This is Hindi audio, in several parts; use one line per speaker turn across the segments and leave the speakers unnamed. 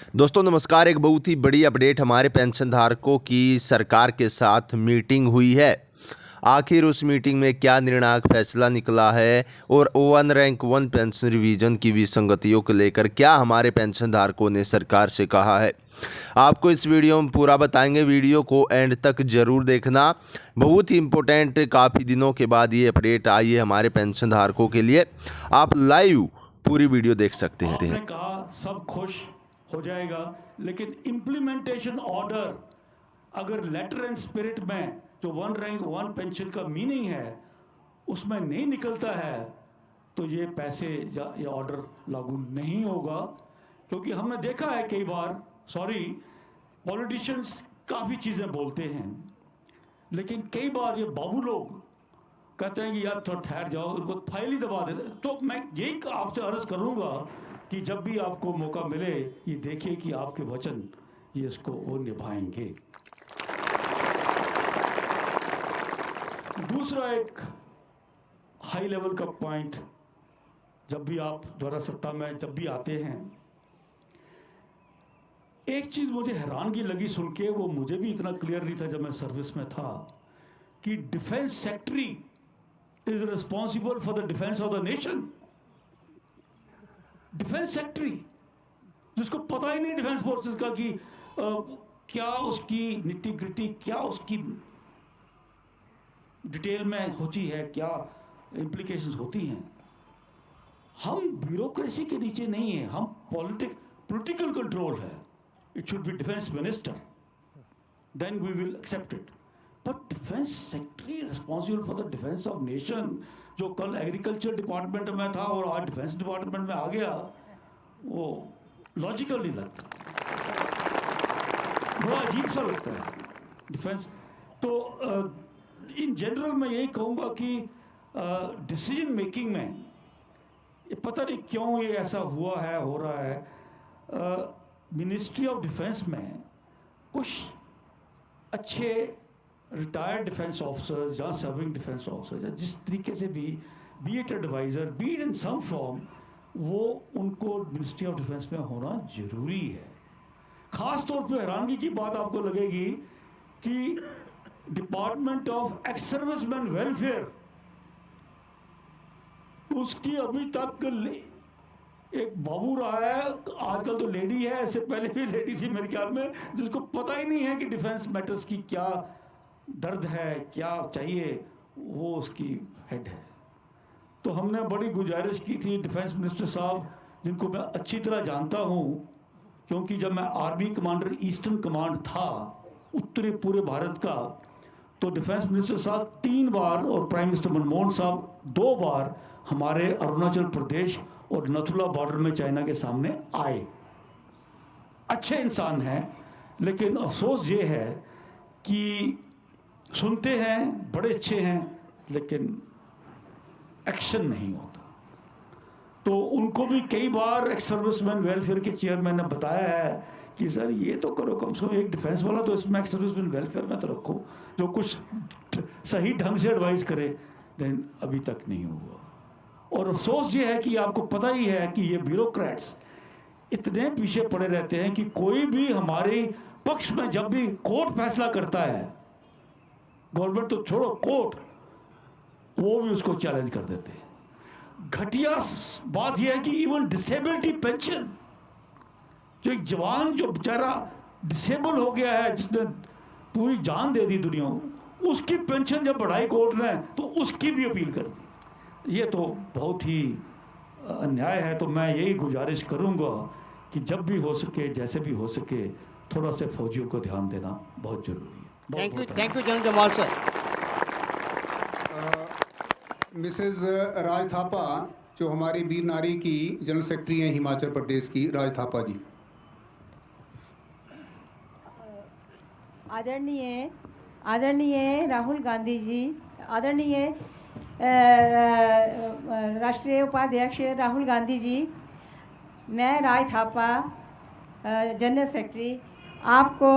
दोस्तों नमस्कार। एक बहुत ही बड़ी अपडेट, हमारे पेंशन धारकों की सरकार के साथ मीटिंग हुई है। आखिर उस मीटिंग में क्या निर्णायक फैसला निकला है और one rank one pension revision की विसंगतियों को लेकर क्या हमारे पेंशन धारकों ने सरकार से कहा है, आपको इस वीडियो में पूरा बताएंगे। वीडियो को एंड तक जरूर देखना, बहुत ही इंपॉर्टेंट। काफ़ी दिनों के बाद ये अपडेट आई है हमारे पेंशन धारकों के लिए। आप लाइव पूरी वीडियो देख सकते हैं।
आपने कहा सब खुश हो जाएगा, लेकिन इम्प्लीमेंटेशन ऑर्डर अगर लेटर एंड स्पिरिट में जो वन रैंक वन पेंशन का मीनिंग है उसमें नहीं निकलता है तो ये पैसे या ये ऑर्डर लागू नहीं होगा। क्योंकि हमने देखा है कई बार, पॉलिटिशियंस काफ़ी चीज़ें बोलते हैं, लेकिन कई बार ये बाबू लोग कहते हैं कि यार थोड़ा ठहर जाओ, उनको फाइल ही दबा देते। तो मैं यही आपसे अर्ज करूंगा कि जब भी आपको मौका मिले ये देखिए कि आपके वचन ये इसको वो निभाएंगे। दूसरा एक हाई लेवल का पॉइंट, जब भी आप द्वारा सत्ता में जब भी आते हैं, एक चीज मुझे हैरानगी लगी सुन के, वो मुझे भी इतना क्लियर नहीं था जब मैं सर्विस में था, कि defence secretary is responsible for the defense of the nation। Defence secretary जिसको पता ही नहीं डिफेंस फोर्सेस का कि क्या उसकी निट्टी ग्रिटी, क्या उसकी डिटेल में होती है, क्या इंप्लीकेशंस होती हैं। हम ब्यूरोक्रेसी के नीचे नहीं है, हम पॉलिटिकल कंट्रोल है। It should be defence minister, then we will accept it. But defence secretary responsible for the defence of nation, जो कल एग्रीकल्चर डिपार्टमेंट में था और आज डिफेंस डिपार्टमेंट में आ गया, वो लॉजिकल नहीं लगता, बड़ा अजीब सा लगता है डिफेंस। तो इन जनरल मैं यही कहूँगा कि डिसीजन मेकिंग में ये पता नहीं क्यों ये ऐसा हुआ है, हो रहा है। मिनिस्ट्री ऑफ डिफेंस में कुछ अच्छे रिटायर्ड डिफेंस ऑफिसर्स या सर्विंग डिफेंस ऑफिसर्स या जिस तरीके से भी it adviser, be it in some form, वो उनको मिनिस्ट्री ऑफ डिफेंस में होना जरूरी है। ख़ास तौर पे हैरानगी की बात आपको लगेगी कि department of ex serviceman welfare, उसकी अभी तक एक बाबू रहा है, आजकल तो लेडी है, इससे पहले भी लेडी थी मेरे ख्याल में, जिसको पता ही नहीं है कि डिफेंस मैटर्स की क्या दर्द है, क्या चाहिए, वो उसकी हेड है। तो हमने बड़ी गुजारिश की थी डिफेंस मिनिस्टर साहब, जिनको मैं अच्छी तरह जानता हूँ, क्योंकि जब मैं आर्मी कमांडर ईस्टर्न कमांड था उत्तरी पूरे भारत का, तो डिफेंस मिनिस्टर साहब 3 बार और प्राइम मिनिस्टर मनमोहन साहब 2 बार हमारे अरुणाचल प्रदेश और नथुला बॉर्डर में चाइना के सामने आए। अच्छे इंसान हैं, लेकिन अफसोस ये है कि सुनते हैं, बड़े अच्छे हैं, लेकिन एक्शन नहीं होता। तो उनको भी कई बार एक्स सर्विसमैन वेलफेयर के चेयरमैन ने बताया है कि सर ये तो करो, कम से कम एक डिफेंस वाला तो इसमें एक्स सर्विसमैन वेलफेयर में तो रखो जो कुछ सही ढंग से एडवाइस करे, लेकिन अभी तक नहीं हुआ। और अफसोस ये है कि आपको पता ही है कि ये ब्यूरोक्रेट्स इतने पीछे पड़े रहते हैं कि कोई भी हमारे पक्ष में जब भी कोर्ट फैसला करता है, गवर्नमेंट तो छोड़ो, कोर्ट वो भी उसको चैलेंज कर देते हैं। घटिया बात यह है कि इवन डिसेबिलिटी पेंशन, जो एक जवान जो बेचारा डिसेबल हो गया है, जिसने पूरी जान दे दी दुनिया को, उसकी पेंशन जब बढ़ाई कोर्ट ने तो उसकी भी अपील कर दी। ये तो बहुत ही अन्याय है। तो मैं यही गुजारिश करूंगा कि जब भी हो सके, जैसे भी हो सके, थोड़ा सा फौजियों को ध्यान देना बहुत जरूरी है।
Thank you general Jamal sir.
Mrs Raj Thapa, जो हमारी वीर नारी की जनरल सेक्रेटरी हैं हिमाचल प्रदेश की, राज थापा जी।
आदरणीय राहुल गांधी जी, आदरणीय राष्ट्रीय उपाध्यक्ष राहुल गांधी जी, मैं राज थापा जनरल सेक्रेटरी, आपको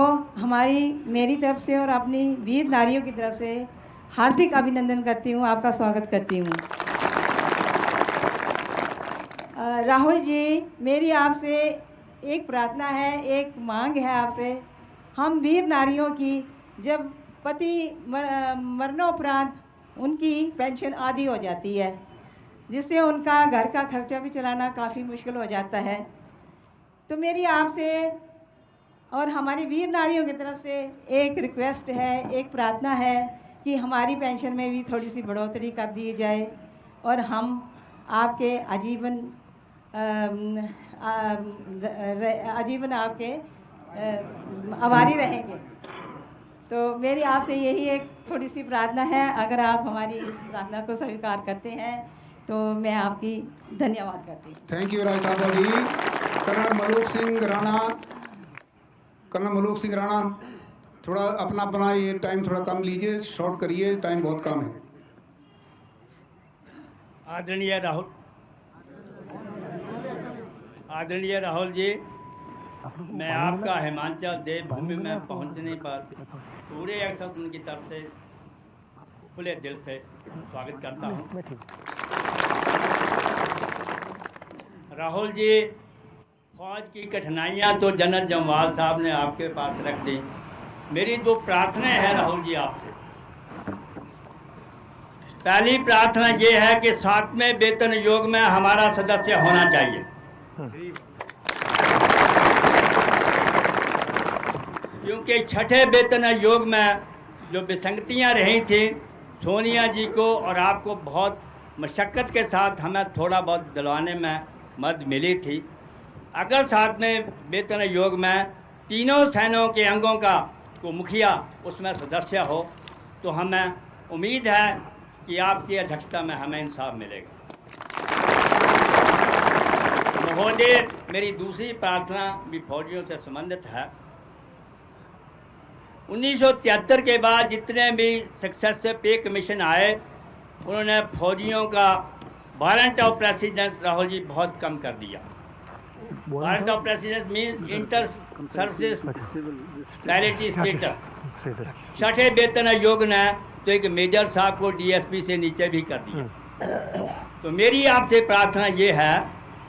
मेरी तरफ से और अपनी वीर नारियों की तरफ से हार्दिक अभिनंदन करती हूँ, आपका स्वागत करती हूँ। राहुल जी, मेरी आपसे एक प्रार्थना है, एक मांग है आपसे। हम वीर नारियों की जब पति मरणोपरांत उनकी पेंशन आधी हो जाती है, जिससे उनका घर का खर्चा भी चलाना काफ़ी मुश्किल हो जाता है, तो मेरी आपसे और हमारी वीर नारियों की तरफ से एक रिक्वेस्ट है, एक प्रार्थना है कि हमारी पेंशन में भी थोड़ी सी बढ़ोतरी कर दी जाए और हम आपके आजीवन आपके आभारी रहेंगे। तो मेरी आपसे यही एक थोड़ी सी प्रार्थना है। अगर आप हमारी इस प्रार्थना को स्वीकार करते हैं तो मैं आपकी धन्यवाद करती हूँ।
Thank you Raj Thapa ji. Colonel Maluk Singh Rana, थोड़ा अपना ये टाइम थोड़ा कम लीजिए, शॉर्ट करिए, टाइम बहुत कम है।
आदरणीय राहुल जी, मैं आपका हिमाचल देवभूमि में पहुंचने पर पूरे एक्शन उनकी तरफ से खुले दिल से स्वागत करता हूं। राहुल जी, फौज की कठिनाइयां तो जनरल जम्वाल साहब ने आपके पास रख दी। मेरी दो प्रार्थनाएं हैं राहुल जी आपसे। पहली प्रार्थना ये है कि 7वें वेतन आयोग में हमारा सदस्य होना चाहिए, क्योंकि 6ठे वेतन आयोग में जो विसंगतियां रही थी, सोनिया जी को और आपको बहुत मशक्क़त के साथ हमें थोड़ा बहुत दिलवाने में मदद मिली थी। अगर 7वें वेतन आयोग में तीनों सेनाओं के अंगों का को मुखिया उसमें सदस्य हो तो हमें उम्मीद है कि आपकी अध्यक्षता में हमें इंसाफ मिलेगा। महोदय, मेरी दूसरी प्रार्थना भी फौजियों से संबंधित है। 1973 के बाद जितने भी सक्सेसिव पे कमीशन आए, उन्होंने फौजियों का warrant of precedence Rahul ji बहुत कम कर दिया। Warrant of precedence means inter services loyalty status. 6ठे वेतन आयोग ने तो एक मेजर साहब को डीएसपी से नीचे भी कर दिया। तो मेरी आपसे प्रार्थना ये है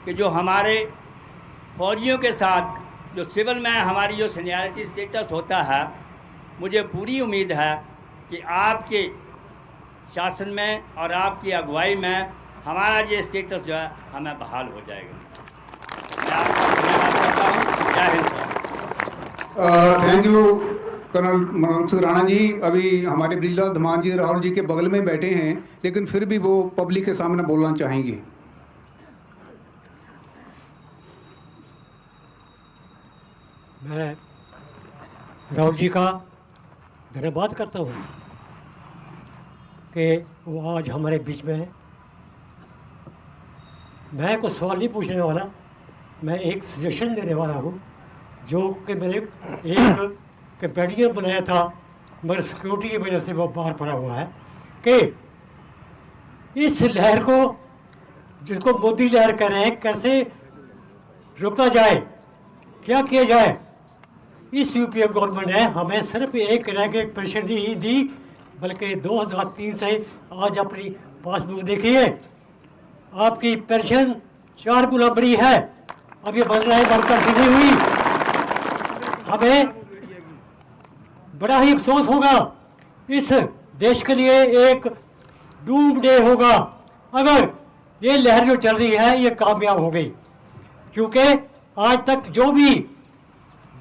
कि जो हमारे फौजियों के साथ जो सिविल में हमारी जो सीनियरिटी स्टेटस होता है, मुझे पूरी उम्मीद है कि आपके शासन में और आपकी अगुवाई में हमारा ये स्टेटस जो है हमें बहाल हो जाएगा। मैं आपका धन्यवाद करता हूँ। जय हिंद।
Thank you colonel Maluk Singh Rana ji. अभी हमारे ब्रिजलाल धमान जी राहुल जी के बगल में बैठे हैं, लेकिन फिर भी वो पब्लिक के सामने बोलना चाहेंगे।
मैं राहुल जी का धन्यवाद करता हूँ कि वो आज हमारे बीच में है। मैं कुछ सवाल नहीं पूछने वाला, मैं एक सजेशन देने वाला हूँ, जो कि मैंने एक कंपेडियन बनाया था मगर सिक्योरिटी की वजह से वो बाहर पड़ा हुआ है, कि इस लहर को जिसको मोदी लहर कह रहे हैं कैसे रोका जाए, क्या किया जाए। इस यूपीए गवर्नमेंट ने हमें सिर्फ एक रैंक एक पेंशन ही दी, बल्कि 2003 से आज अपनी पासबुक देखिए, आपकी पेंशन 4 गुना बड़ी है। अब ये बन रहा है, पेंशन नहीं हुई। हमें बड़ा ही अफसोस होगा, इस देश के लिए एक डूम डे होगा अगर ये लहर जो चल रही है ये कामयाब हो गई। क्योंकि आज तक जो भी,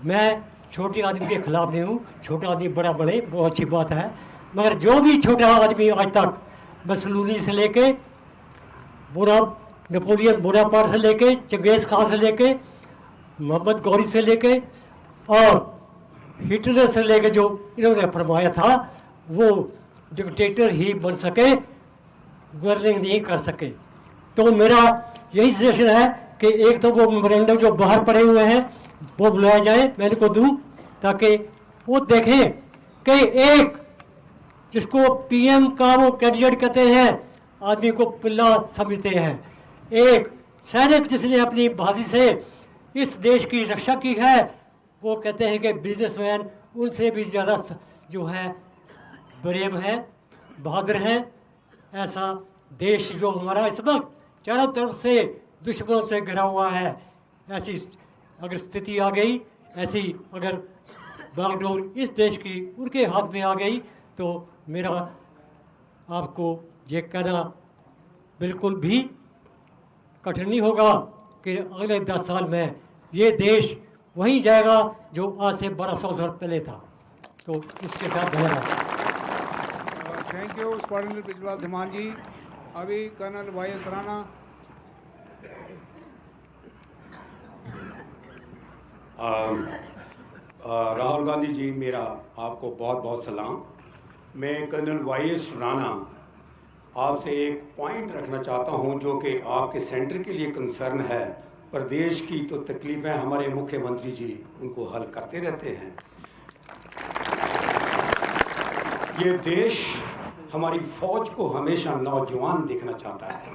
मैं छोटे आदमी के खिलाफ नहीं हूँ, छोटा आदमी बड़ा बने बहुत अच्छी बात है, मगर जो भी छोटा आदमी आज तक मसलूनी से लेके नेपोलियन बोनापार्ट से लेके चंगेज़ खान से लेके मोहम्मद गौरी से लेके और हिटलर से लेके जो इन्होंने फरमाया था, वो डिक्टेटर ही बन सके, गवर्निंग नहीं कर सके। तो मेरा यही सजेशन है कि एक तो वो मेमोरेंडम जो बाहर पड़े हुए हैं वो बुलाया जाए, मैं इनको दूँ, ताकि वो देखें कि एक जिसको पीएम का वो कैंडिडेट कहते हैं, आदमी को पिल्ला समझते हैं, एक सैनिक जिसने अपनी बहादुरी से इस देश की रक्षा की है, वो कहते हैं कि बिजनेसमैन उनसे भी ज़्यादा जो है ब्रेव है, बहादुर हैं। ऐसा देश जो हमारा इस वक्त चारों तरफ से दुश्मनों से घिरा हुआ है, ऐसी अगर स्थिति आ गई ऐसी, अगर बागडोर इस देश की उनके हाथ में आ गई, तो मेरा आपको ये कहना बिल्कुल भी कठिन नहीं होगा कि अगले 10 साल में ये देश वहीं जाएगा जो आज से 1200 साल पहले था। तो इसके साथ धन्यवाद।
Thank you squadron Brijlal Dhiman ji. अभी कर्नल YS राणा।
राहुल गांधी जी, मेरा आपको बहुत बहुत सलाम। मैं कर्नल YS राणा आपसे एक पॉइंट रखना चाहता हूं जो कि आपके सेंटर के लिए कंसर्न है। प्रदेश की तो तकलीफ़ें हमारे मुख्यमंत्री जी उनको हल करते रहते हैं। ये देश हमारी फ़ौज को हमेशा नौजवान देखना चाहता है,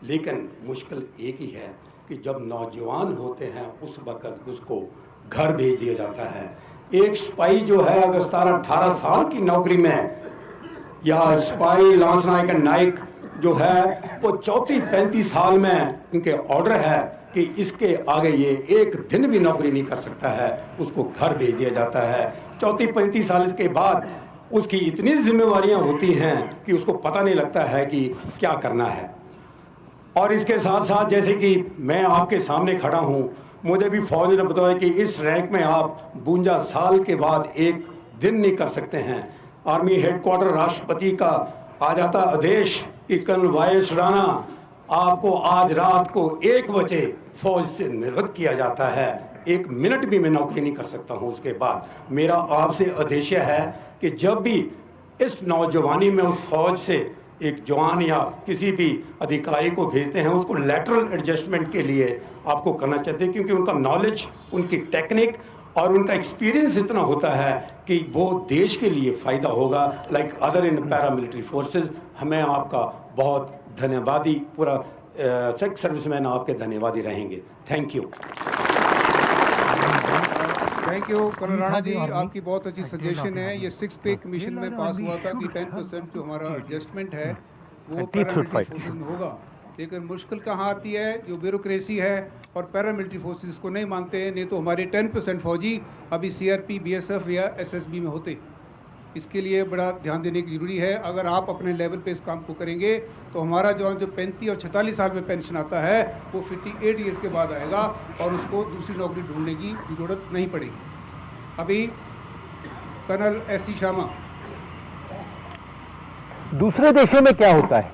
लेकिन मुश्किल एक ही है कि जब नौजवान होते हैं उस वक़्त उसको घर भेज दिया जाता है। एक सिपाही जो है अगर 17-18 साल की नौकरी में, या सिपाही लांस नायक जो है वो 34-35 साल में उनके ऑर्डर है कि इसके आगे ये एक दिन भी नौकरी नहीं कर सकता है, उसको घर भेज दिया जाता है। 34-35 साल के बाद उसकी इतनी जिम्मेवारियां होती हैं कि उसको पता नहीं लगता है कि क्या करना है। और इसके साथ साथ जैसे कि मैं आपके सामने खड़ा हूँ, मुझे भी फौज ने बताया कि इस रैंक में आप 52 साल के बाद एक दिन नहीं कर सकते हैं। आर्मी हेडक्वार्टर राष्ट्रपति का आ जाता आदेश कि कर्नल YS राणा आपको आज रात को 1 बजे फौज से निर्वृत्त किया जाता है। 1 मिनट भी मैं नौकरी नहीं कर सकता हूं। उसके बाद मेरा आपसे आदेश है कि जब भी इस नौजवानी में उस फौज से एक जवान या किसी भी अधिकारी को भेजते हैं, उसको लेटरल एडजस्टमेंट के लिए आपको करना चाहते हैं, क्योंकि उनका नॉलेज, उनकी टेक्निक और उनका एक्सपीरियंस इतना होता है कि वो देश के लिए फ़ायदा होगा, like other in paramilitary forces. हमें आपका बहुत धन्यवादी, पूरा सेक्स सर्विसमैन आपके धन्यवादी रहेंगे। Thank you.
Thank you colonel Rana ji, आपकी बहुत अच्छी सजेशन है। ये 6 पे कमीशन में पास हुआ था कि 10% जो हमारा एडजस्टमेंट है वो पैरामिलिट्री फोर्सेज में होगा, लेकिन मुश्किल कहाँ आती है, जो ब्यूरोक्रेसी है और पैरामिलिट्री फोर्सेज को नहीं मानते हैं। नहीं तो हमारे 10% फौजी अभी CRP, BSF या SSB में होते। इसके लिए बड़ा ध्यान देने की ज़रूरी है। अगर आप अपने लेवल पे इस काम को करेंगे तो हमारा जवान जो 35 और 46 साल में पेंशन आता है वो 58 ईयर्स के बाद आएगा और उसको दूसरी नौकरी ढूंढने की ज़रूरत नहीं पड़ेगी। अभी कर्नल SC शर्मा।
दूसरे देशों में क्या होता है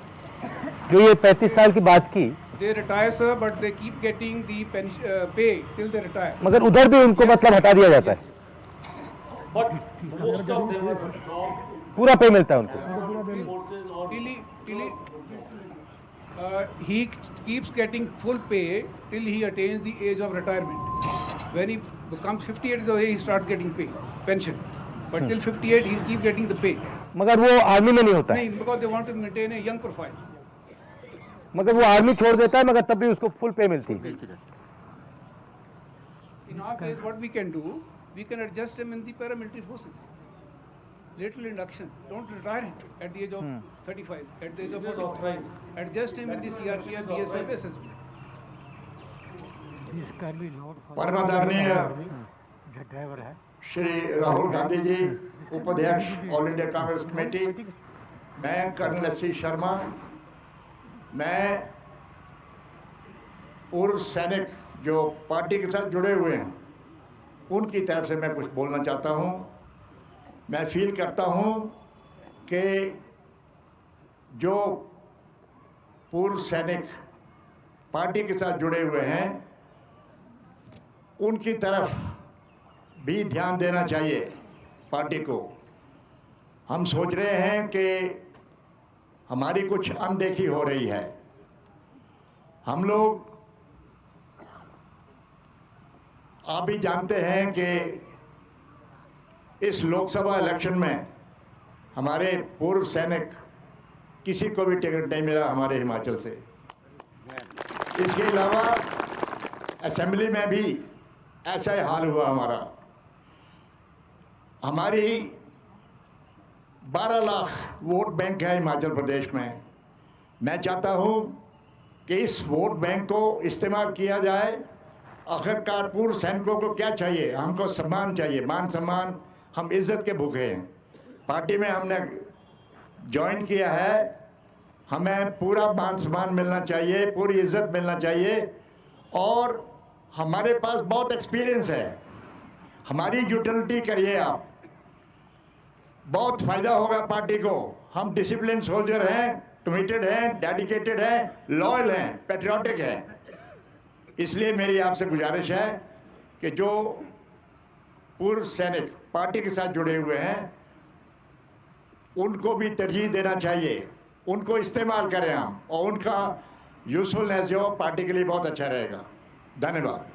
जो ये 35 साल की बात की?
They retire sir, but they keep getting the pension pay till they retire.
मगर उधर भी उनको मतलब हटा दिया जाता है,
But most of them are
पूरा पे मिलता है उनको।
He keeps getting full pay till he attains the age of retirement. When he becomes 58 years of age, he starts getting pay, pension. But till 58, he'll keep getting the pay.
मगर वो आर्मी में नहीं होता है।
नहीं, because they want to maintain a young profile.
मगर वो आर्मी छोड़ देता है, मगर तब भी उसको फुल पे मिलती है।
In our case, what we can do, we can adjust him in the paramilitary forces. Little induction. Don't retire at the age of 35, at the age of 45. Adjust him in the CRPF, BSF, SSB.
परमादरणीय Shri Rahul Gandhi जी, उपाध्यक्ष ऑल इंडिया कांग्रेस कमेटी, मैं कर्नल SC शर्मा, मैं पूर्व सैनिक जो पार्टी के साथ जुड़े हुए हैं उनकी तरफ से मैं कुछ बोलना चाहता हूं। मैं फील करता हूं कि जो पूर्व सैनिक पार्टी के साथ जुड़े हुए हैं उनकी तरफ भी ध्यान देना चाहिए पार्टी को। हम सोच रहे हैं कि हमारी कुछ अनदेखी हो रही है। हम लोग आप भी जानते हैं कि इस लोकसभा इलेक्शन में हमारे पूर्व सैनिक किसी को भी टिकट नहीं मिला हमारे हिमाचल से। इसके अलावा असेंबली में भी ऐसा ही हाल हुआ हमारा। हमारी 12 लाख वोट बैंक है हिमाचल प्रदेश में। मैं चाहता हूं कि इस वोट बैंक को इस्तेमाल किया जाए आखिरकार पूर्व सैनिकों को क्या चाहिए? हमको सम्मान चाहिए, मान सम्मान। हम इज्जत के भूखे हैं। पार्टी में हमने ज्वाइन किया है, हमें पूरा मान सम्मान मिलना चाहिए, पूरी इज्जत मिलना चाहिए। और हमारे पास बहुत एक्सपीरियंस है, हमारी यूटिलिटी करिए आप, बहुत फायदा होगा पार्टी को। हम डिसिप्लिन सोल्जर हैं, कमिटेड हैं, डेडिकेटेड हैं, लॉयल हैं, पैट्रियोटिक हैं। इसलिए मेरी आपसे गुजारिश है कि जो पूर्व सैनिक पार्टी के साथ जुड़े हुए हैं उनको भी तरजीह देना चाहिए, उनको इस्तेमाल करें हम, और उनका यूजफुलनेस जो पार्टी के लिए बहुत अच्छा रहेगा। धन्यवाद।